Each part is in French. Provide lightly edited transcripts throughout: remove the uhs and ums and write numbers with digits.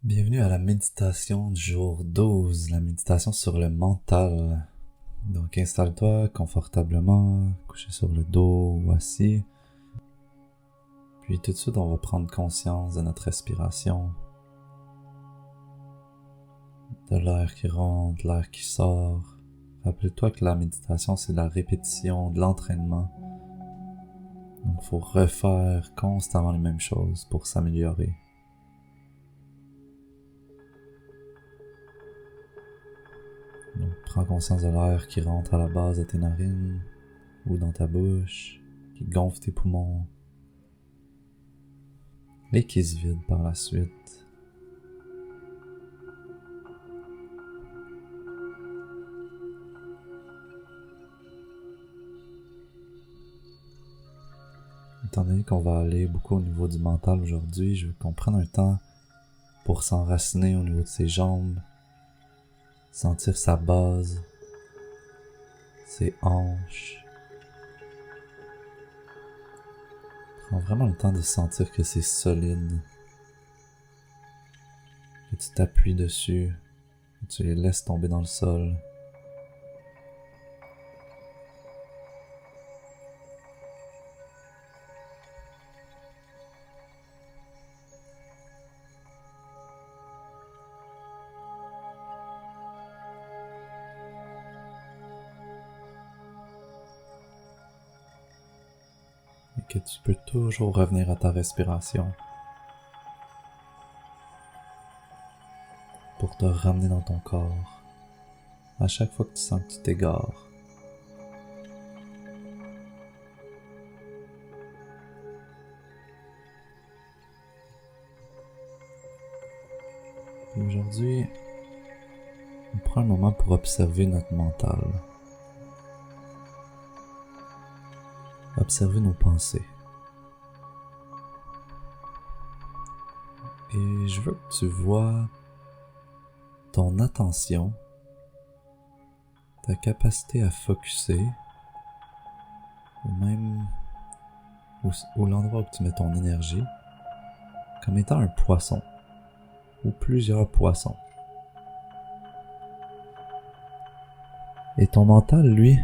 Bienvenue à la méditation du jour 12, la méditation sur le mental. Donc installe-toi confortablement, couché sur le dos ou assis. Puis tout de suite on va prendre conscience de notre respiration, de l'air qui rentre, l'air qui sort. Rappelle-toi que la méditation c'est la répétition, de l'entraînement. Donc il faut refaire constamment les mêmes choses pour s'améliorer. Donc, prends conscience de l'air qui rentre à la base de tes narines ou dans ta bouche, qui gonfle tes poumons et qui se vide par la suite. Étant donné qu'on va aller beaucoup au niveau du mental aujourd'hui, je veux qu'on prenne un temps pour s'enraciner au niveau de ses jambes, sentir sa base, ses hanches. Prends vraiment le temps de sentir que c'est solide, que tu t'appuies dessus, que tu les laisses tomber dans le sol. Et que tu peux toujours revenir à ta respiration pour te ramener dans ton corps à chaque fois que tu sens que tu t'égares. Et aujourd'hui, on prend un moment pour observer notre mental. Observer nos pensées. Et je veux que tu vois ton attention, ta capacité à focusser, ou même ou l'endroit où tu mets ton énergie, comme étant un poisson, ou plusieurs poissons. Et ton mental, lui,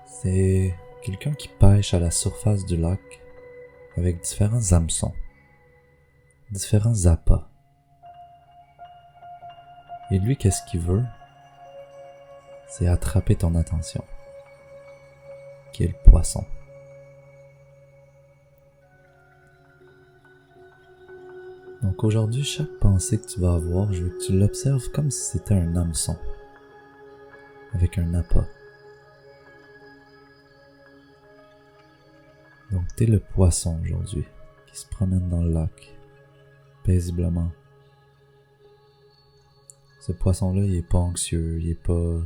c'est quelqu'un qui pêche à la surface du lac avec différents hameçons, différents appâts. Et lui, qu'est-ce qu'il veut? C'est attraper ton attention, qui est le poisson. Donc aujourd'hui, chaque pensée que tu vas avoir, je veux que tu l'observes comme si c'était un hameçon, avec un appât. Donc t'es le poisson aujourd'hui, qui se promène dans le lac, paisiblement. Ce poisson-là, il est pas anxieux, il est pas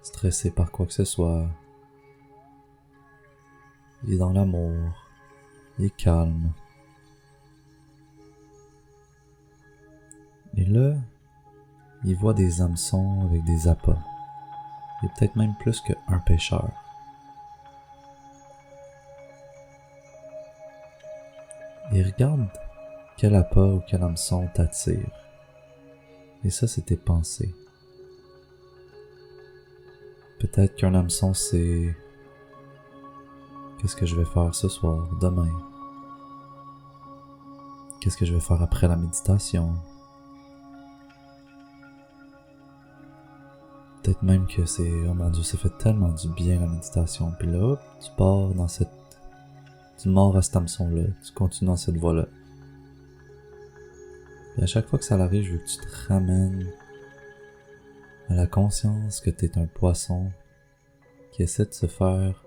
stressé par quoi que ce soit. Il est dans l'amour, il est calme. Et là, il voit des hameçons avec des appâts. Il y a peut-être même plus qu'un pêcheur. Et regarde quel appât ou quel hameçon t'attire. Et ça, c'est tes pensées. Peut-être qu'un hameçon, c'est qu'est-ce que je vais faire ce soir, demain? Qu'est-ce que je vais faire après la méditation? Peut-être même que c'est, oh mon Dieu, ça fait tellement du bien la méditation. Puis là, hop, tu pars dans cette... Tu mords à cet hameçon-là, tu continues dans cette voie-là. Et à chaque fois que ça arrive, je veux que tu te ramènes à la conscience que t'es un poisson qui essaie de se faire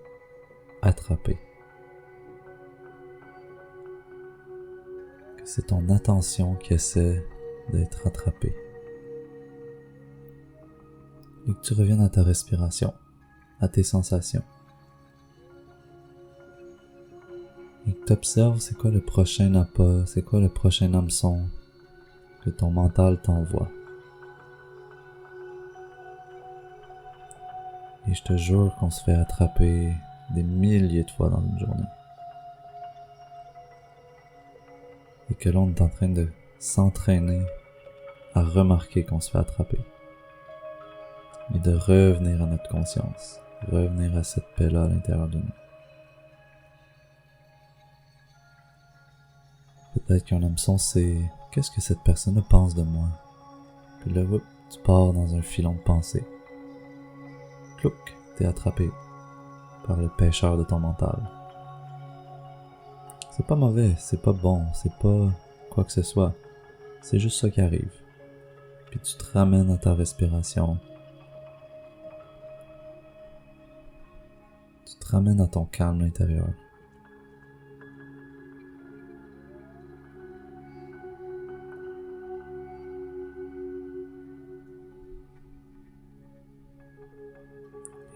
attraper. Que c'est ton attention qui essaie d'être attrapée. Et que tu reviennes à ta respiration, à tes sensations. Et que tu observes c'est quoi le prochain appât, c'est quoi le prochain hameçon que ton mental t'envoie. Et je te jure qu'on se fait attraper des milliers de fois dans une journée. Et que là on est en train de s'entraîner à remarquer qu'on se fait attraper. Et de revenir à notre conscience, revenir à cette paix-là à l'intérieur de nous. Peut-être qu'un hameçon, c'est « qu'est-ce que cette personne pense de moi ?» Puis là, whoop, tu pars dans un filon de pensée. Clouc, t'es attrapé par le pêcheur de ton mental. C'est pas mauvais, c'est pas bon, c'est pas quoi que ce soit. C'est juste ça qui arrive. Puis tu te ramènes à ta respiration. Tu te ramènes à ton calme intérieur.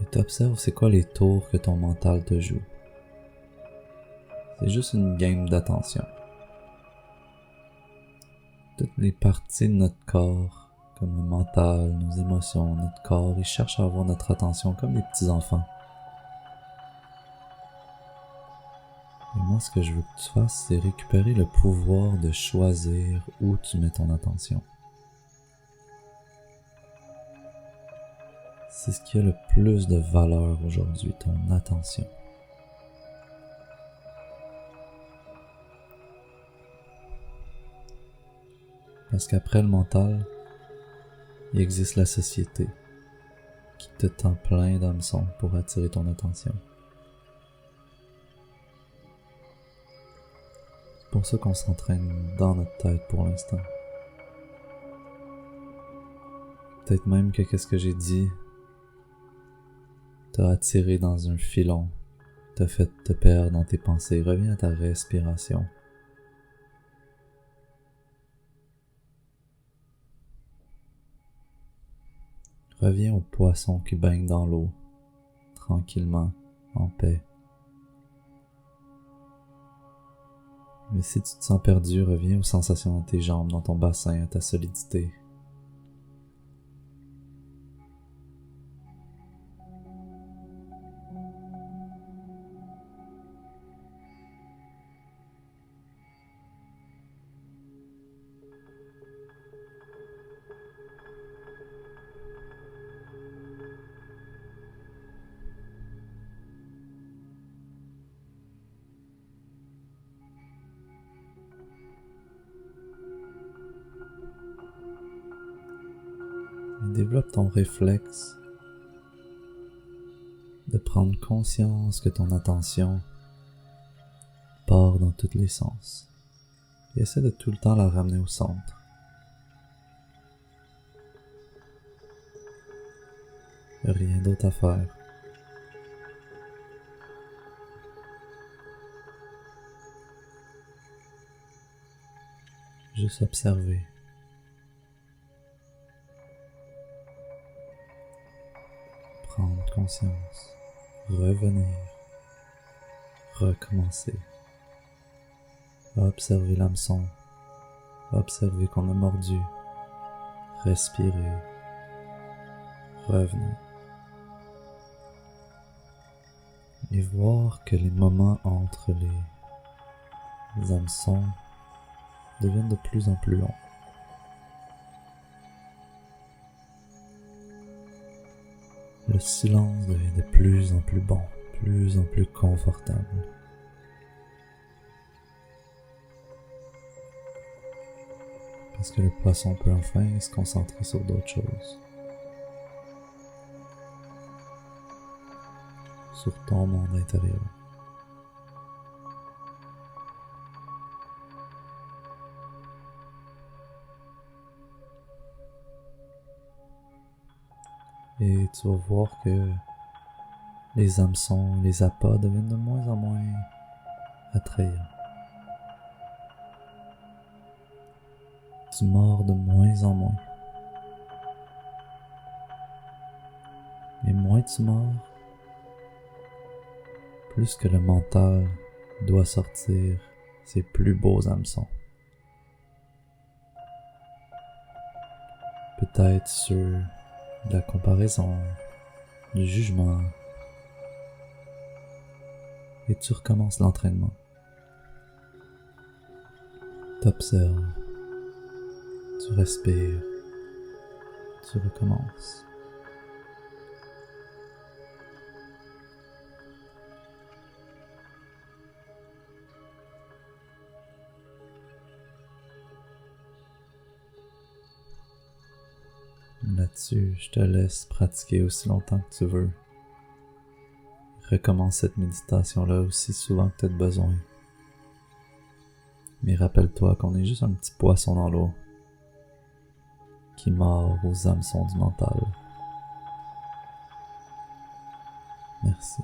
Et t'observes c'est quoi les tours que ton mental te joue. C'est juste une game d'attention. Toutes les parties de notre corps, comme le mental, nos émotions, notre corps, ils cherchent à avoir notre attention comme des petits enfants. Et moi, ce que je veux que tu fasses, c'est récupérer le pouvoir de choisir où tu mets ton attention. C'est ce qui a le plus de valeur aujourd'hui, ton attention. Parce qu'après le mental, il existe la société qui te tend plein d'hameçons pour attirer ton attention. C'est pour ça qu'on s'entraîne dans notre tête pour l'instant. Peut-être même que qu'est-ce que j'ai dit t'a attiré dans un filon, t'a fait te perdre dans tes pensées. Reviens à ta respiration. Reviens au poisson qui baigne dans l'eau, tranquillement, en paix. Mais si tu te sens perdu, reviens aux sensations dans tes jambes, dans ton bassin, à ta solidité. Et développe ton réflexe de prendre conscience que ton attention part dans tous les sens. Et essaie de tout le temps la ramener au centre. Il n'y a rien d'autre à faire. Juste observer. Prendre conscience. Revenir. Recommencer. Observer l'hameçon. Observer qu'on a mordu. Respirer. Revenir. Et voir que les moments entre les hameçons deviennent de plus en plus longs. Le silence devient de plus en plus bon, plus en plus confortable. Parce que le poisson peut enfin se concentrer sur d'autres choses. Sur ton monde intérieur. Et tu vas voir que les hameçons, les appâts deviennent de moins en moins attrayants. Tu mords de moins en moins. Et moins tu mords, plus que le mental doit sortir ses plus beaux hameçons. Peut-être sur de la comparaison, du jugement, et tu recommences l'entraînement. T'observes, Tu respires. Tu recommences. Là-dessus, je te laisse pratiquer aussi longtemps que tu veux. Recommence cette méditation-là aussi souvent que tu as besoin. Mais rappelle-toi qu'on est juste un petit poisson dans l'eau qui mord aux hameçons du mental. Merci.